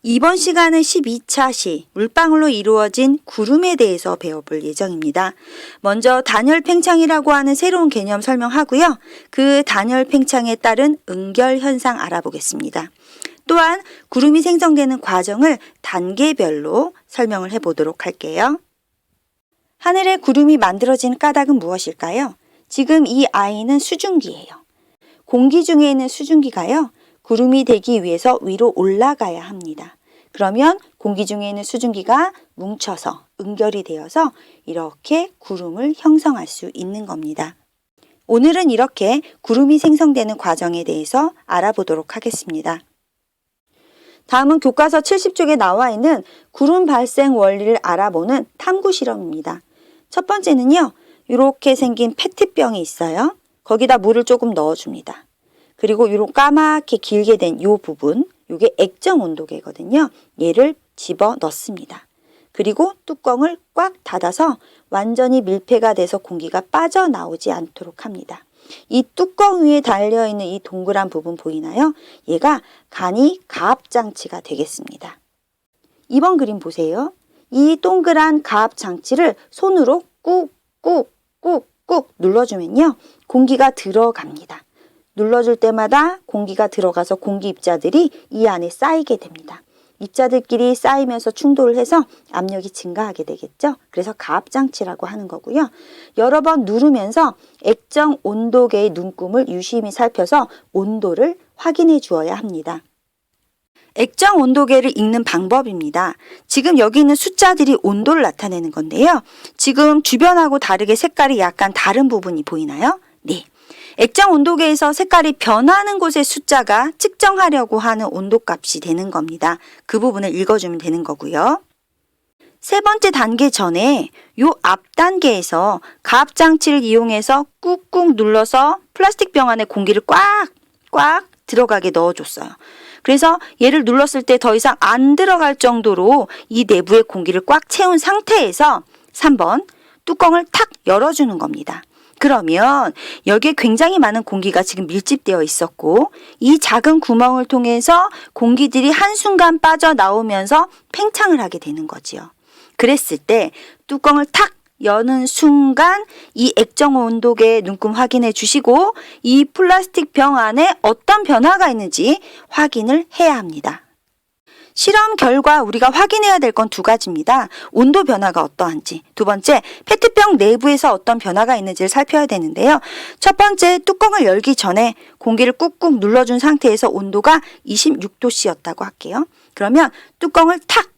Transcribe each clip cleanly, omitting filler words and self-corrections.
이번 시간은 12차 시 물방울로 이루어진 구름에 대해서 배워볼 예정입니다. 먼저 단열 팽창이라고 하는 새로운 개념 설명하고요. 그 단열 팽창에 따른 응결 현상 알아보겠습니다. 또한 구름이 생성되는 과정을 단계별로 설명을 해보도록 할게요. 하늘에 구름이 만들어진 까닭은 무엇일까요? 지금 이 아이는 수증기예요. 공기 중에 있는 수증기가요. 구름이 되기 위해서 위로 올라가야 합니다. 그러면 공기 중에 있는 수증기가 뭉쳐서 응결이 되어서 이렇게 구름을 형성할 수 있는 겁니다. 오늘은 이렇게 구름이 생성되는 과정에 대해서 알아보도록 하겠습니다. 다음은 교과서 70쪽에 나와 있는 구름 발생 원리를 알아보는 탐구 실험입니다. 첫 번째는요. 이렇게 생긴 페트병이 있어요. 거기다 물을 조금 넣어줍니다. 그리고 이런 까맣게 길게 된 이 부분, 이게 액정 온도계거든요. 얘를 집어 넣습니다. 그리고 뚜껑을 꽉 닫아서 완전히 밀폐가 돼서 공기가 빠져나오지 않도록 합니다. 이 뚜껑 위에 달려있는 이 동그란 부분 보이나요? 얘가 간이 가압장치가 되겠습니다. 2번 그림 보세요. 이 동그란 가압장치를 손으로 꾹꾹꾹꾹 눌러주면요. 공기가 들어갑니다. 눌러줄 때마다 공기가 들어가서 공기 입자들이 이 안에 쌓이게 됩니다. 입자들끼리 쌓이면서 충돌을 해서 압력이 증가하게 되겠죠. 그래서 가압장치라고 하는 거고요. 여러 번 누르면서 액정 온도계의 눈금을 유심히 살펴서 온도를 확인해 주어야 합니다. 액정 온도계를 읽는 방법입니다. 지금 여기 있는 숫자들이 온도를 나타내는 건데요. 지금 주변하고 다르게 색깔이 약간 다른 부분이 보이나요? 네. 액정 온도계에서 색깔이 변하는 곳의 숫자가 측정하려고 하는 온도값이 되는 겁니다. 그 부분을 읽어주면 되는 거고요. 세 번째 단계 전에 요 앞 단계에서 가압장치를 이용해서 꾹꾹 눌러서 플라스틱 병 안에 공기를 꽉 들어가게 넣어줬어요. 그래서 얘를 눌렀을 때 더 이상 안 들어갈 정도로 이 내부의 공기를 꽉 채운 상태에서 3번 뚜껑을 탁 열어주는 겁니다. 그러면 여기에 굉장히 많은 공기가 지금 밀집되어 있었고 이 작은 구멍을 통해서 공기들이 한순간 빠져나오면서 팽창을 하게 되는 거지요. 그랬을 때 뚜껑을 탁 여는 순간 이 액정 온도계 눈금 확인해 주시고 이 플라스틱 병 안에 어떤 변화가 있는지 확인을 해야 합니다. 실험 결과 우리가 확인해야 될 건 두 가지입니다. 온도 변화가 어떠한지. 두 번째, 페트병 내부에서 어떤 변화가 있는지를 살펴야 되는데요. 첫 번째, 뚜껑을 열기 전에 공기를 꾹꾹 눌러준 상태에서 온도가 26도씨였다고 할게요. 그러면 뚜껑을 탁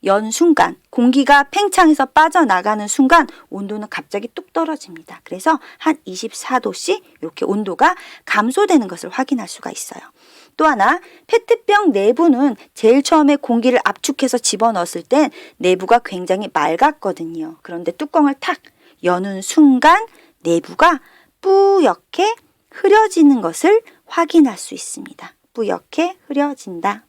연 순간, 공기가 팽창해서 빠져나가는 순간 온도는 갑자기 뚝 떨어집니다. 그래서 한 24도씨 이렇게 온도가 감소되는 것을 확인할 수가 있어요. 또 하나, 페트병 내부는 제일 처음에 공기를 압축해서 집어넣었을 땐 내부가 굉장히 맑았거든요. 그런데 뚜껑을 탁 여는 순간 내부가 뿌옇게 흐려지는 것을 확인할 수 있습니다. 뿌옇게 흐려진다.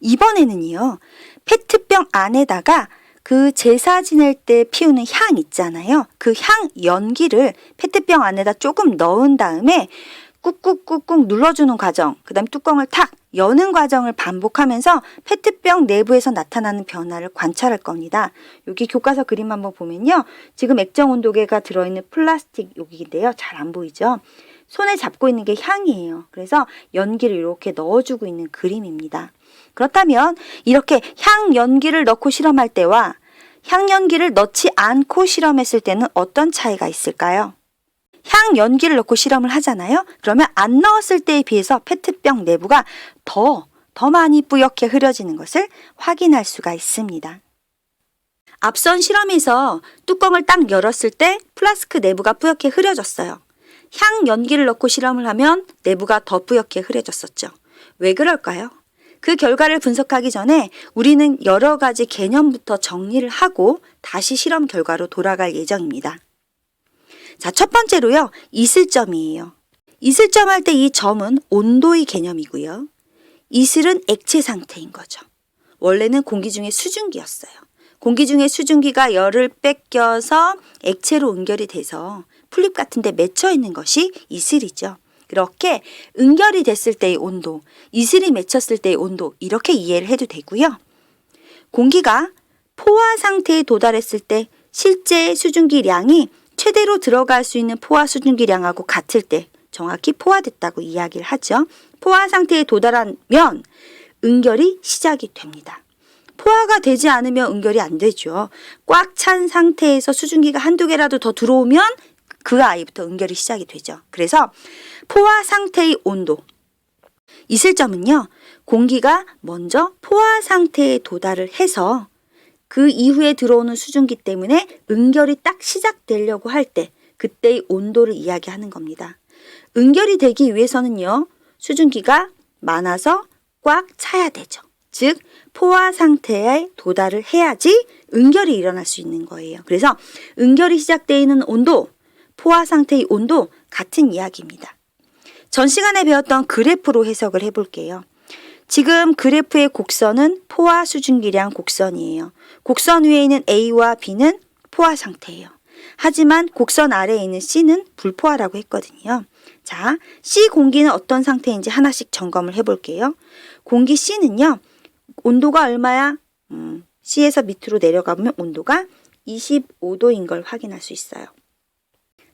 이번에는요. 페트병 안에다가 그 제사 지낼 때 피우는 향 있잖아요. 그 향 연기를 페트병 안에다 조금 넣은 다음에 꾹꾹꾹꾹 눌러주는 과정, 그 다음 뚜껑을 탁 여는 과정을 반복하면서 페트병 내부에서 나타나는 변화를 관찰할 겁니다. 여기 교과서 그림 한번 보면요. 지금 액정 온도계가 들어있는 플라스틱 여기인데요. 잘 안 보이죠? 손에 잡고 있는 게 향이에요. 그래서 연기를 이렇게 넣어주고 있는 그림입니다. 그렇다면 이렇게 향 연기를 넣고 실험할 때와 향 연기를 넣지 않고 실험했을 때는 어떤 차이가 있을까요? 향 연기를 넣고 실험을 하잖아요. 그러면 안 넣었을 때에 비해서 페트병 내부가 더 많이 뿌옇게 흐려지는 것을 확인할 수가 있습니다. 앞선 실험에서 뚜껑을 딱 열었을 때 플라스크 내부가 뿌옇게 흐려졌어요. 향 연기를 넣고 실험을 하면 내부가 더 뿌옇게 흐려졌었죠. 왜 그럴까요? 그 결과를 분석하기 전에 우리는 여러 가지 개념부터 정리를 하고 다시 실험 결과로 돌아갈 예정입니다. 자, 첫 번째로요. 이슬점이에요. 이슬점 할 때 이 점은 온도의 개념이고요. 이슬은 액체 상태인 거죠. 원래는 공기 중에 수증기였어요. 공기 중에 수증기가 열을 뺏겨서 액체로 응결이 돼서 풀잎 같은 데 맺혀 있는 것이 이슬이죠. 이렇게 응결이 됐을 때의 온도, 이슬이 맺혔을 때의 온도 이렇게 이해를 해도 되고요. 공기가 포화 상태에 도달했을 때 실제 수증기량이 최대로 들어갈 수 있는 포화 수증기량하고 같을 때 정확히 포화됐다고 이야기를 하죠. 포화 상태에 도달하면 응결이 시작이 됩니다. 포화가 되지 않으면 응결이 안 되죠. 꽉 찬 상태에서 수증기가 한두 개라도 더 들어오면 그 아이부터 응결이 시작이 되죠. 그래서 포화 상태의 온도, 있을 점은요. 공기가 먼저 포화 상태에 도달을 해서 그 이후에 들어오는 수증기 때문에 응결이 딱 시작되려고 할 때 그때의 온도를 이야기하는 겁니다. 응결이 되기 위해서는요. 수증기가 많아서 꽉 차야 되죠. 즉 포화 상태에 도달을 해야지 응결이 일어날 수 있는 거예요. 그래서 응결이 시작되는 온도, 포화 상태의 온도 같은 이야기입니다. 전 시간에 배웠던 그래프로 해석을 해볼게요. 지금 그래프의 곡선은 포화 수증기량 곡선이에요. 곡선 위에 있는 A와 B는 포화 상태예요. 하지만 곡선 아래에 있는 C는 불포화라고 했거든요. 자, C 공기는 어떤 상태인지 하나씩 점검을 해볼게요. 공기 C는요. 온도가 얼마야? C에서 밑으로 내려가보면 온도가 25도인 걸 확인할 수 있어요.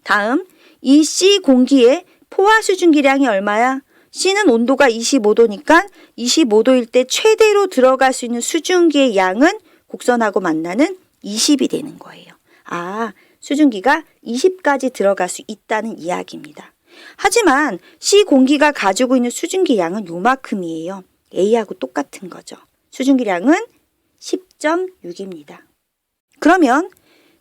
다음, 이 C 공기의 포화 수증기량이 얼마야? C는 온도가 25도니까 25도일 때 최대로 들어갈 수 있는 수증기의 양은 곡선하고 만나는 20이 되는 거예요. 아, 수증기가 20까지 들어갈 수 있다는 이야기입니다. 하지만 C 공기가 가지고 있는 수증기 양은 요만큼이에요. A하고 똑같은 거죠. 수증기량은 10.6입니다. 그러면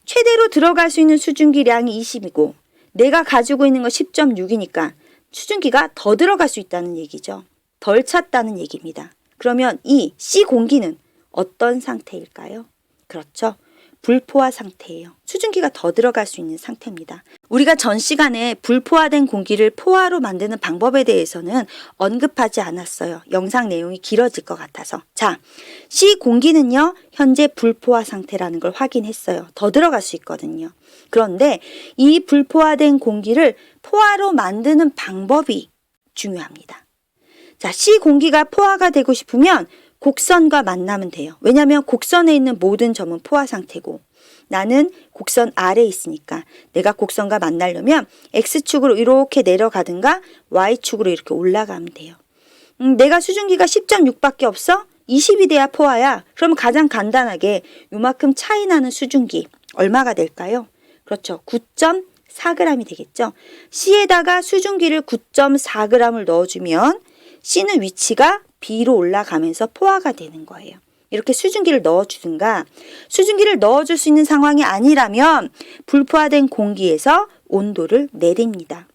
최대로 들어갈 수 있는 수증기량이 20이고 내가 가지고 있는 건 10.6이니까 수증기가 더 들어갈 수 있다는 얘기죠. 덜 찼다는 얘기입니다. 그러면 이 C 공기는 어떤 상태일까요? 그렇죠. 불포화 상태예요. 수증기가 더 들어갈 수 있는 상태입니다. 우리가 전 시간에 불포화된 공기를 포화로 만드는 방법에 대해서는 언급하지 않았어요. 영상 내용이 길어질 것 같아서. 자, C 공기는요. 현재 불포화 상태라는 걸 확인했어요. 더 들어갈 수 있거든요. 그런데 이 불포화된 공기를 포화로 만드는 방법이 중요합니다. 자, C 공기가 포화가 되고 싶으면 곡선과 만나면 돼요. 왜냐하면 곡선에 있는 모든 점은 포화 상태고 나는 곡선 아래에 있으니까 내가 곡선과 만나려면 X축으로 이렇게 내려가든가 Y축으로 이렇게 올라가면 돼요. 내가 수증기가 10.6밖에 없어? 20이 돼야 포화야. 그럼 가장 간단하게 요만큼 차이 나는 수증기 얼마가 될까요? 그렇죠. 9.4g이 되겠죠. C에다가 수증기를 9.4g을 넣어주면 C는 위치가 B로 올라가면서 포화가 되는 거예요. 이렇게 수증기를 넣어주든가 수증기를 넣어줄 수 있는 상황이 아니라면 불포화된 공기에서 온도를 내립니다.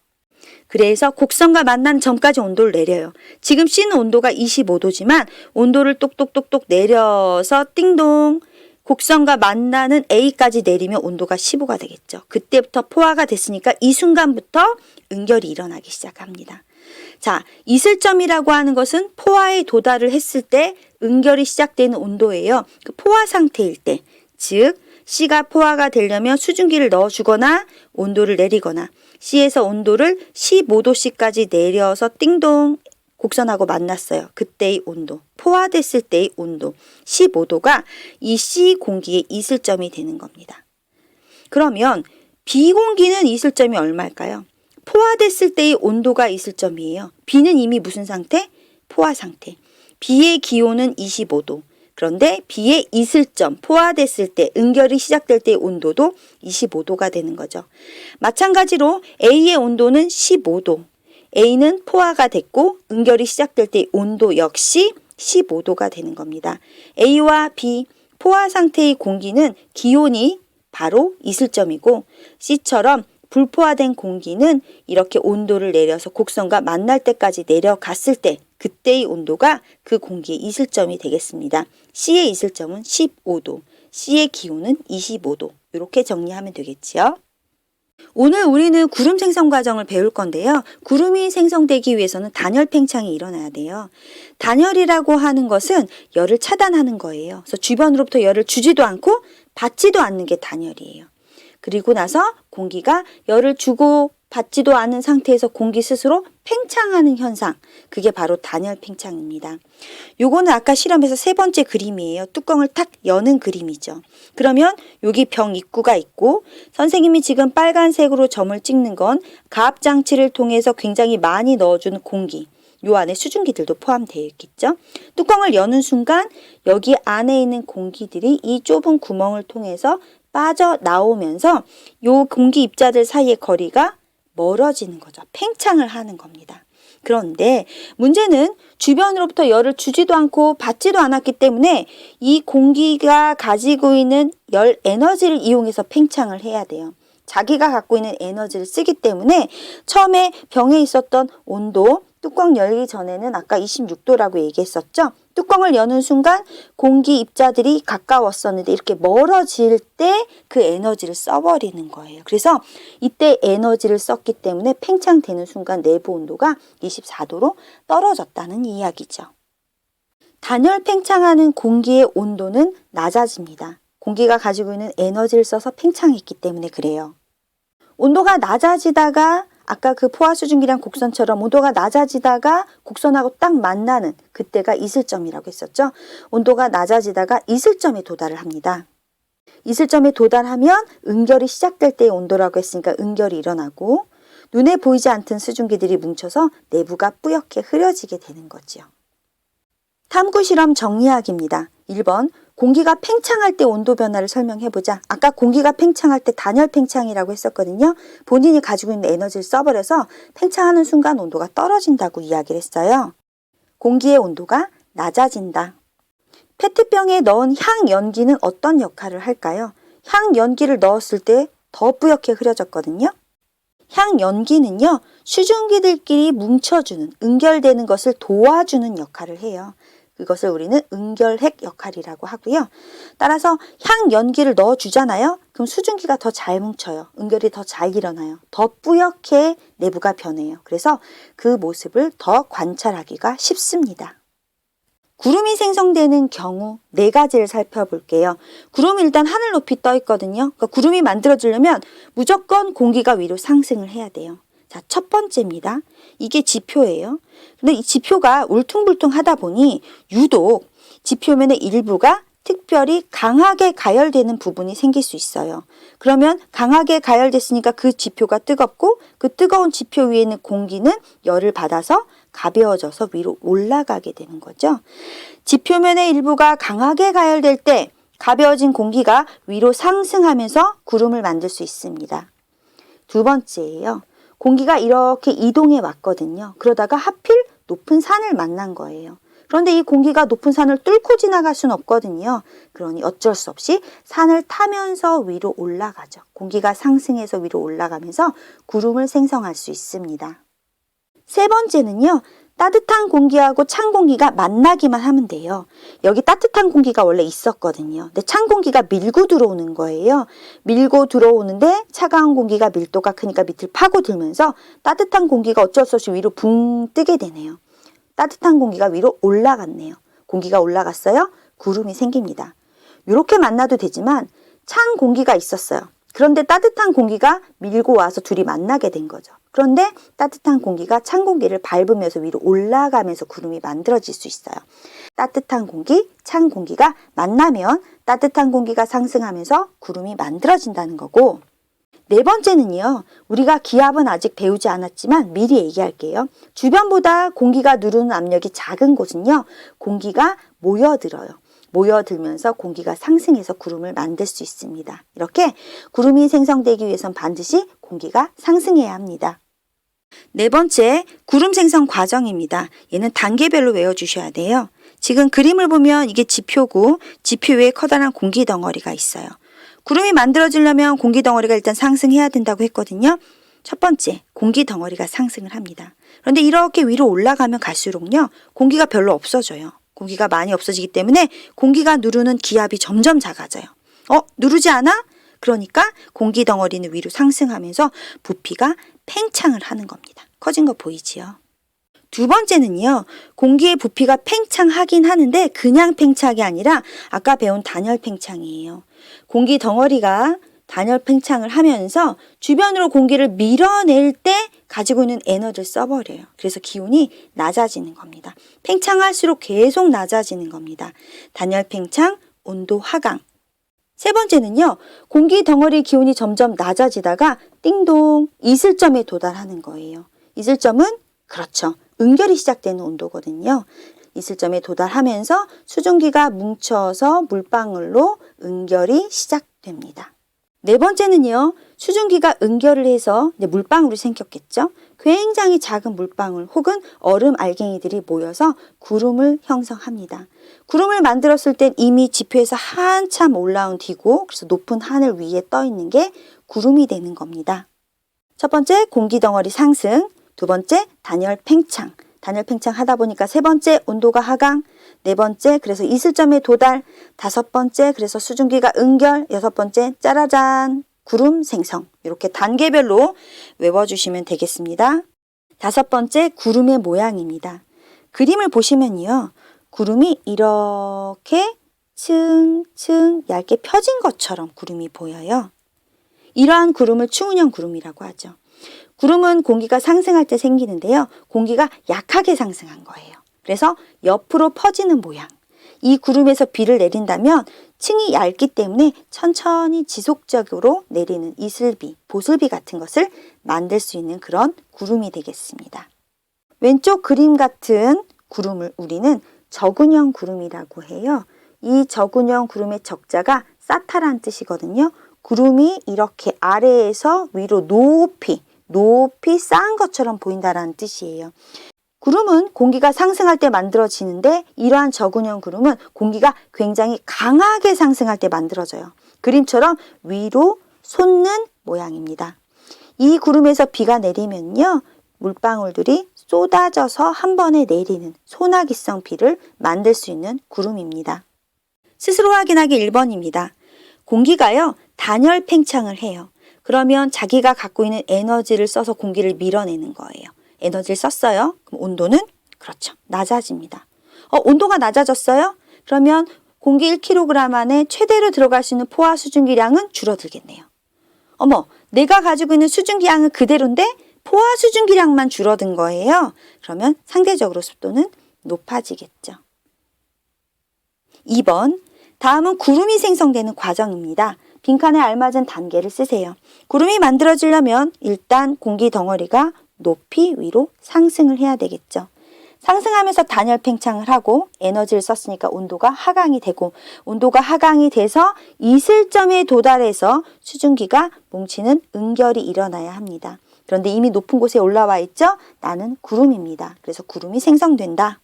그래서 곡선과 만난 점까지 온도를 내려요. 지금 C는 온도가 25도지만 온도를 똑똑똑똑 내려서 띵동 곡선과 만나는 A까지 내리면 온도가 15가 되겠죠. 그때부터 포화가 됐으니까 이 순간부터 응결이 일어나기 시작합니다. 자, 이슬점이라고 하는 것은 포화에 도달을 했을 때 응결이 시작되는 온도예요. 그 포화 상태일 때, 즉 C가 포화가 되려면 수증기를 넣어주거나 온도를 내리거나 C에서 온도를 15도씨까지 내려서 띵동 곡선하고 만났어요. 그때의 온도, 포화됐을 때의 온도 15도가 이 C 공기의 이슬점이 되는 겁니다. 그러면 B 공기는 이슬점이 얼마일까요? 포화됐을 때의 온도가 이슬점이에요. B는 이미 무슨 상태? 포화 상태. B의 기온은 25도. 그런데 B의 이슬점, 포화됐을 때, 응결이 시작될 때의 온도도 25도가 되는 거죠. 마찬가지로 A의 온도는 15도. A는 포화가 됐고 응결이 시작될 때의 온도 역시 15도가 되는 겁니다. A와 B, 포화 상태의 공기는 기온이 바로 이슬점이고 C처럼 불포화된 공기는 이렇게 온도를 내려서 곡선과 만날 때까지 내려갔을 때 그때의 온도가 그 공기의 이슬점이 되겠습니다. C의 이슬점은 15도, C의 기온은 25도 이렇게 정리하면 되겠지요. 오늘 우리는 구름 생성 과정을 배울 건데요. 구름이 생성되기 위해서는 단열 팽창이 일어나야 돼요. 단열이라고 하는 것은 열을 차단하는 거예요. 그래서 주변으로부터 열을 주지도 않고 받지도 않는 게 단열이에요. 그리고 나서 공기가 열을 주고 받지도 않은 상태에서 공기 스스로 팽창하는 현상. 그게 바로 단열 팽창입니다. 요거는 아까 실험에서 세 번째 그림이에요. 뚜껑을 탁 여는 그림이죠. 그러면 여기 병 입구가 있고 선생님이 지금 빨간색으로 점을 찍는 건 가압 장치를 통해서 굉장히 많이 넣어주는 공기. 요 안에 수증기들도 포함되어 있겠죠. 뚜껑을 여는 순간 여기 안에 있는 공기들이 이 좁은 구멍을 통해서 빠져나오면서 요 공기 입자들 사이의 거리가 멀어지는 거죠. 팽창을 하는 겁니다. 그런데 문제는 주변으로부터 열을 주지도 않고 받지도 않았기 때문에 이 공기가 가지고 있는 열 에너지를 이용해서 팽창을 해야 돼요. 자기가 갖고 있는 에너지를 쓰기 때문에 처음에 병에 있었던 온도, 뚜껑 열기 전에는 아까 26도라고 얘기했었죠. 뚜껑을 여는 순간 공기 입자들이 가까웠었는데 이렇게 멀어질 때 그 에너지를 써버리는 거예요. 그래서 이때 에너지를 썼기 때문에 팽창되는 순간 내부 온도가 24도로 떨어졌다는 이야기죠. 단열 팽창하는 공기의 온도는 낮아집니다. 공기가 가지고 있는 에너지를 써서 팽창했기 때문에 그래요. 온도가 낮아지다가 아까 그 포화수증기랑 곡선처럼 온도가 낮아지다가 곡선하고 딱 만나는 그때가 이슬점이라고 했었죠. 온도가 낮아지다가 이슬점에 도달을 합니다. 이슬점에 도달하면 응결이 시작될 때의 온도라고 했으니까 응결이 일어나고 눈에 보이지 않던 수증기들이 뭉쳐서 내부가 뿌옇게 흐려지게 되는 거지요. 탐구 실험 정리하기입니다. 1번 공기가 팽창할 때 온도 변화를 설명해보자. 아까 공기가 팽창할 때 단열 팽창이라고 했었거든요. 본인이 가지고 있는 에너지를 써버려서 팽창하는 순간 온도가 떨어진다고 이야기를 했어요. 공기의 온도가 낮아진다. 페트병에 넣은 향연기는 어떤 역할을 할까요? 향연기를 넣었을 때 더 뿌옇게 흐려졌거든요. 향연기는요, 수증기들끼리 뭉쳐주는, 응결되는 것을 도와주는 역할을 해요. 그것을 우리는 응결핵 역할이라고 하고요. 따라서 향연기를 넣어주잖아요. 그럼 수증기가 더 잘 뭉쳐요. 응결이 더 잘 일어나요. 더 뿌옇게 내부가 변해요. 그래서 그 모습을 더 관찰하기가 쉽습니다. 구름이 생성되는 경우 4가지를 살펴볼게요. 구름이 일단 하늘 높이 떠 있거든요. 그러니까 구름이 만들어지려면 무조건 공기가 위로 상승을 해야 돼요. 자, 첫 번째입니다. 이게 지표예요. 근데 이 지표가 울퉁불퉁하다 보니 유독 지표면의 일부가 특별히 강하게 가열되는 부분이 생길 수 있어요. 그러면 강하게 가열됐으니까 그 지표가 뜨겁고 그 뜨거운 지표 위에 있는 공기는 열을 받아서 가벼워져서 위로 올라가게 되는 거죠. 지표면의 일부가 강하게 가열될 때 가벼워진 공기가 위로 상승하면서 구름을 만들 수 있습니다. 두 번째예요. 공기가 이렇게 이동해 왔거든요. 그러다가 하필 높은 산을 만난 거예요. 그런데 이 공기가 높은 산을 뚫고 지나갈 수는 없거든요. 그러니 어쩔 수 없이 산을 타면서 위로 올라가죠. 공기가 상승해서 위로 올라가면서 구름을 생성할 수 있습니다. 세 번째는요. 따뜻한 공기하고 찬 공기가 만나기만 하면 돼요. 여기 따뜻한 공기가 원래 있었거든요. 근데 찬 공기가 밀고 들어오는 거예요. 밀고 들어오는데 차가운 공기가 밀도가 크니까 밑을 파고들면서 따뜻한 공기가 어쩔 수 없이 위로 붕 뜨게 되네요. 따뜻한 공기가 위로 올라갔네요. 공기가 올라갔어요. 구름이 생깁니다. 이렇게 만나도 되지만 찬 공기가 있었어요. 그런데 따뜻한 공기가 밀고 와서 둘이 만나게 된 거죠. 그런데 따뜻한 공기가 찬 공기를 밟으면서 위로 올라가면서 구름이 만들어질 수 있어요. 따뜻한 공기, 찬 공기가 만나면 따뜻한 공기가 상승하면서 구름이 만들어진다는 거고, 네 번째는요. 우리가 기압은 아직 배우지 않았지만 미리 얘기할게요. 주변보다 공기가 누르는 압력이 작은 곳은요. 공기가 모여들어요. 모여들면서 공기가 상승해서 구름을 만들 수 있습니다. 이렇게 구름이 생성되기 위해선 반드시 공기가 상승해야 합니다. 네 번째, 구름 생성 과정입니다. 얘는 단계별로 외워주셔야 돼요. 지금 그림을 보면 이게 지표고 지표 위에 커다란 공기 덩어리가 있어요. 구름이 만들어지려면 공기 덩어리가 일단 상승해야 된다고 했거든요. 첫 번째, 공기 덩어리가 상승을 합니다. 그런데 이렇게 위로 올라가면 갈수록요, 공기가 별로 없어져요. 공기가 많이 없어지기 때문에 공기가 누르는 기압이 점점 작아져요. 누르지 않아? 그러니까 공기 덩어리는 위로 상승하면서 부피가 팽창을 하는 겁니다. 커진 거 보이지요? 두 번째는요. 공기의 부피가 팽창하긴 하는데 그냥 팽창이 아니라 아까 배운 단열 팽창이에요. 공기 덩어리가 단열 팽창을 하면서 주변으로 공기를 밀어낼 때 가지고 있는 에너지를 써버려요. 그래서 기온이 낮아지는 겁니다. 팽창할수록 계속 낮아지는 겁니다. 단열 팽창, 온도 하강. 세 번째는요. 공기 덩어리 기온이 점점 낮아지다가 띵동 이슬점에 도달하는 거예요. 이슬점은 그렇죠. 응결이 시작되는 온도거든요. 이슬점에 도달하면서 수증기가 뭉쳐서 물방울로 응결이 시작됩니다. 네 번째는요. 수증기가 응결을 해서 물방울이 생겼겠죠. 굉장히 작은 물방울 혹은 얼음 알갱이들이 모여서 구름을 형성합니다. 구름을 만들었을 땐 이미 지표에서 한참 올라온 뒤고 그래서 높은 하늘 위에 떠 있는 게 구름이 되는 겁니다. 첫 번째 공기 덩어리 상승, 두 번째 단열 팽창. 단열 팽창하다 보니까 세 번째 온도가 하강, 네 번째 그래서 이슬점에 도달, 다섯 번째 그래서 수증기가 응결, 여섯 번째 짜라잔 구름 생성. 이렇게 단계별로 외워주시면 되겠습니다. 다섯 번째 구름의 모양입니다. 그림을 보시면요. 구름이 이렇게 층층 얇게 펴진 것처럼 구름이 보여요. 이러한 구름을 추운형 구름이라고 하죠. 구름은 공기가 상승할 때 생기는데요. 공기가 약하게 상승한 거예요. 그래서 옆으로 퍼지는 모양. 이 구름에서 비를 내린다면 층이 얇기 때문에 천천히 지속적으로 내리는 이슬비, 보슬비 같은 것을 만들 수 있는 그런 구름이 되겠습니다. 왼쪽 그림 같은 구름을 우리는 저근형 구름이라고 해요. 이 저근형 구름의 적자가 사타란 뜻이거든요. 구름이 이렇게 아래에서 위로 높이 쌓은 것처럼 보인다는 뜻이에요. 구름은 공기가 상승할 때 만들어지는데 이러한 저근형 구름은 공기가 굉장히 강하게 상승할 때 만들어져요. 그림처럼 위로 솟는 모양입니다. 이 구름에서 비가 내리면요. 물방울들이 쏟아져서 한 번에 내리는 소나기성 비를 만들 수 있는 구름입니다. 스스로 확인하기 1번입니다. 공기가요. 단열 팽창을 해요. 그러면 자기가 갖고 있는 에너지를 써서 공기를 밀어내는 거예요. 에너지를 썼어요. 그럼 온도는 그렇죠. 낮아집니다. 온도가 낮아졌어요? 그러면 공기 1kg 안에 최대로 들어갈 수 있는 포화 수증기량은 줄어들겠네요. 어머, 내가 가지고 있는 수증기량은 그대로인데 포화 수증기량만 줄어든 거예요. 그러면 상대적으로 습도는 높아지겠죠. 2번, 다음은 구름이 생성되는 과정입니다. 빈칸에 알맞은 단계를 쓰세요. 구름이 만들어지려면 일단 공기 덩어리가 높이 위로 상승을 해야 되겠죠. 상승하면서 단열 팽창을 하고 에너지를 썼으니까 온도가 하강이 되고 온도가 하강이 돼서 이슬점에 도달해서 수증기가 뭉치는 응결이 일어나야 합니다. 그런데 이미 높은 곳에 올라와 있죠? 나는 구름입니다. 그래서 구름이 생성된다.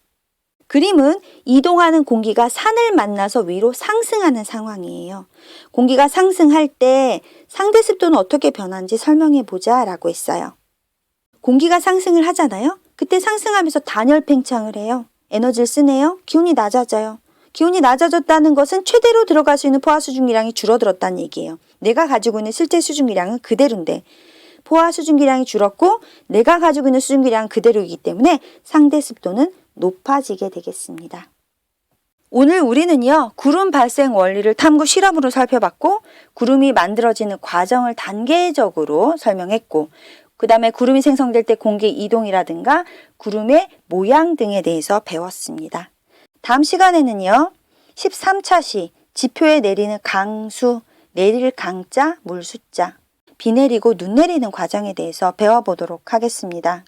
그림은 이동하는 공기가 산을 만나서 위로 상승하는 상황이에요. 공기가 상승할 때 상대 습도는 어떻게 변하는지 설명해 보자 라고 했어요. 공기가 상승을 하잖아요. 그때 상승하면서 단열 팽창을 해요. 에너지를 쓰네요. 기온이 낮아져요. 기온이 낮아졌다는 것은 최대로 들어갈 수 있는 포화 수증기량이 줄어들었다는 얘기예요. 내가 가지고 있는 실제 수증기량은 그대로인데 포화 수증기량이 줄었고 내가 가지고 있는 수증기량은 그대로이기 때문에 상대 습도는 높아지게 되겠습니다. 오늘 우리는요. 구름 발생 원리를 탐구 실험으로 살펴봤고 구름이 만들어지는 과정을 단계적으로 설명했고 그 다음에 구름이 생성될 때 공기 이동이라든가 구름의 모양 등에 대해서 배웠습니다. 다음 시간에는요. 13차 시 지표에 내리는 강수, 내릴 강자, 물 숫자, 비 내리고 눈 내리는 과정에 대해서 배워보도록 하겠습니다.